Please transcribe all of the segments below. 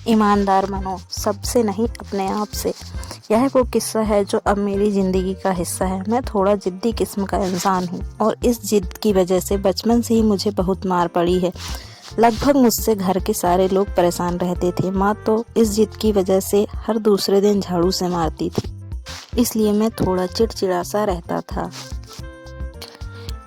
ईमानदार बनो, सबसे नहीं अपने आप से। यह वो किस्सा है जो अब मेरी ज़िंदगी का हिस्सा है। मैं थोड़ा ज़िद्दी किस्म का इंसान हूँ और इस ज़िद की वजह से बचपन से ही मुझे बहुत मार पड़ी है। लगभग मुझसे घर के सारे लोग परेशान रहते थे। माँ तो इस ज़िद की वजह से हर दूसरे दिन झाड़ू से मारती थी, इसलिए मैं थोड़ा चिड़चिड़ा सा रहता था।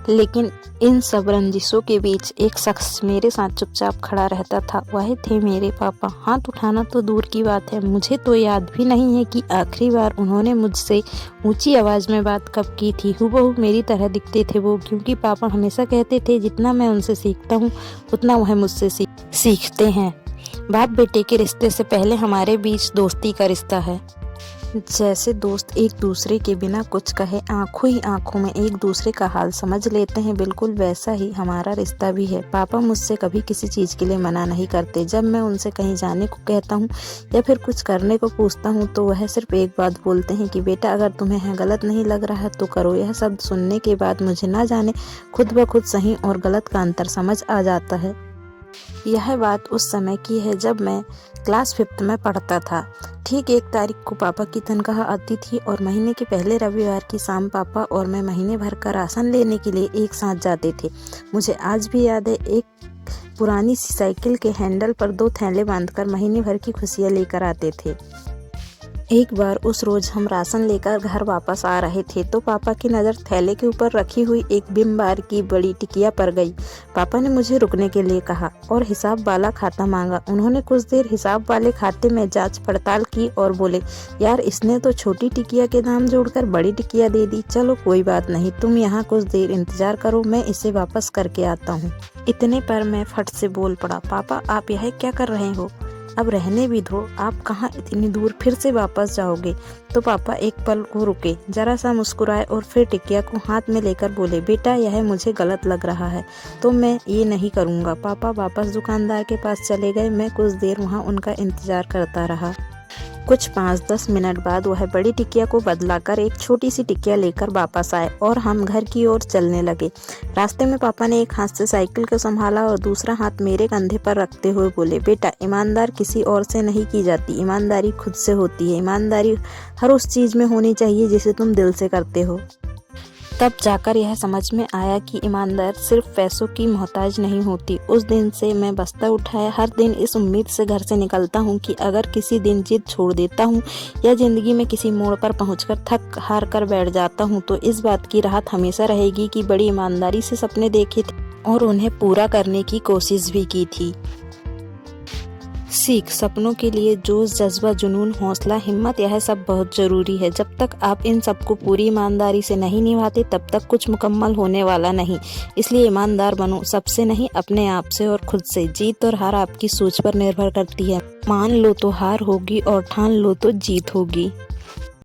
लेकिन इन सब रंजिशों के बीच एक शख्स मेरे साथ चुपचाप खड़ा रहता था। वह थे मेरे पापा। हाथ उठाना तो दूर की बात है, मुझे तो याद भी नहीं है कि आखिरी बार उन्होंने मुझसे ऊंची आवाज़ में बात कब की थी। हूबहू मेरी तरह दिखते थे वो, क्योंकि पापा हमेशा कहते थे जितना मैं उनसे सीखता हूँ उतना वह मुझसे सीखते हैं। बाप बेटे के रिश्ते से पहले हमारे बीच दोस्ती का रिश्ता है। जैसे दोस्त एक दूसरे के बिना कुछ कहे आंखों ही आंखों में एक दूसरे का हाल समझ लेते हैं, बिल्कुल वैसा ही हमारा रिश्ता भी है। पापा मुझसे कभी किसी चीज़ के लिए मना नहीं करते। जब मैं उनसे कहीं जाने को कहता हूँ या फिर कुछ करने को पूछता हूँ तो वह सिर्फ एक बात बोलते हैं कि बेटा अगर तुम्हें गलत नहीं लग रहा है तो करो। यह शब्द सुनने के बाद मुझे ना जाने खुद ब खुद सही और गलत का अंतर समझ आ जाता है। यह बात उस समय की है जब मैं क्लास 5th में पढ़ता था। ठीक 1 तारीख को पापा की तनख्वाह आती थी और महीने के पहले रविवार की शाम पापा और मैं महीने भर का राशन लेने के लिए एक साथ जाते थे। मुझे आज भी याद है, एक पुरानी सी साइकिल के हैंडल पर 2 थैले बांधकर महीने भर की खुशियाँ लेकर आते थे। एक बार उस रोज हम राशन लेकर घर वापस आ रहे थे तो पापा की नज़र थैले के ऊपर रखी हुई एक बिम बार की बड़ी टिकिया पर गई। पापा ने मुझे रुकने के लिए कहा और हिसाब वाला खाता मांगा। उन्होंने कुछ देर हिसाब वाले खाते में जांच पड़ताल की और बोले, यार इसने तो छोटी टिकिया के दाम जोड़कर बड़ी टिकिया दे दी। चलो कोई बात नहीं, तुम यहाँ कुछ देर इंतजार करो, मैं इसे वापस करके आता हूँ। इतने पर मैं फट से बोल पड़ा, पापा आप यह क्या कर रहे हो? अब रहने भी दो, आप कहाँ इतनी दूर फिर से वापस जाओगे? तो पापा एक पल को रुके, जरा सा मुस्कुराए और फिर टिकिया को हाथ में लेकर बोले, बेटा यह मुझे गलत लग रहा है तो मैं ये नहीं करूँगा। पापा वापस दुकानदार के पास चले गए। मैं कुछ देर वहाँ उनका इंतजार करता रहा। कुछ 5-10 मिनट बाद वह बड़ी टिकिया को बदलाकर एक छोटी सी टिकिया लेकर वापस आए और हम घर की ओर चलने लगे। रास्ते में पापा ने एक हाथ से साइकिल को संभाला और दूसरा हाथ मेरे कंधे पर रखते हुए बोले, बेटा ईमानदार किसी और से नहीं की जाती, ईमानदारी खुद से होती है। ईमानदारी हर उस चीज़ में होनी चाहिए जिसे तुम दिल से करते हो। तब जाकर यह समझ में आया कि ईमानदार सिर्फ पैसों की मोहताज नहीं होती। उस दिन से मैं बस्ता उठाए हर दिन इस उम्मीद से घर से निकलता हूँ कि अगर किसी दिन जिद छोड़ देता हूँ या ज़िंदगी में किसी मोड़ पर पहुँचकर थक हार कर बैठ जाता हूँ तो इस बात की राहत हमेशा रहेगी कि बड़ी ईमानदारी से सपने देखे थे और उन्हें पूरा करने की कोशिश भी की थी। सीख, सपनों के लिए जोश, जज्बा, जुनून, हौसला, हिम्मत, यह सब बहुत ज़रूरी है। जब तक आप इन सबको पूरी ईमानदारी से नहीं निभाते तब तक कुछ मुकम्मल होने वाला नहीं। इसलिए ईमानदार बनो, सबसे नहीं अपने आप से और खुद से। जीत और हार आपकी सोच पर निर्भर करती है। मान लो तो हार होगी और ठान लो तो जीत होगी।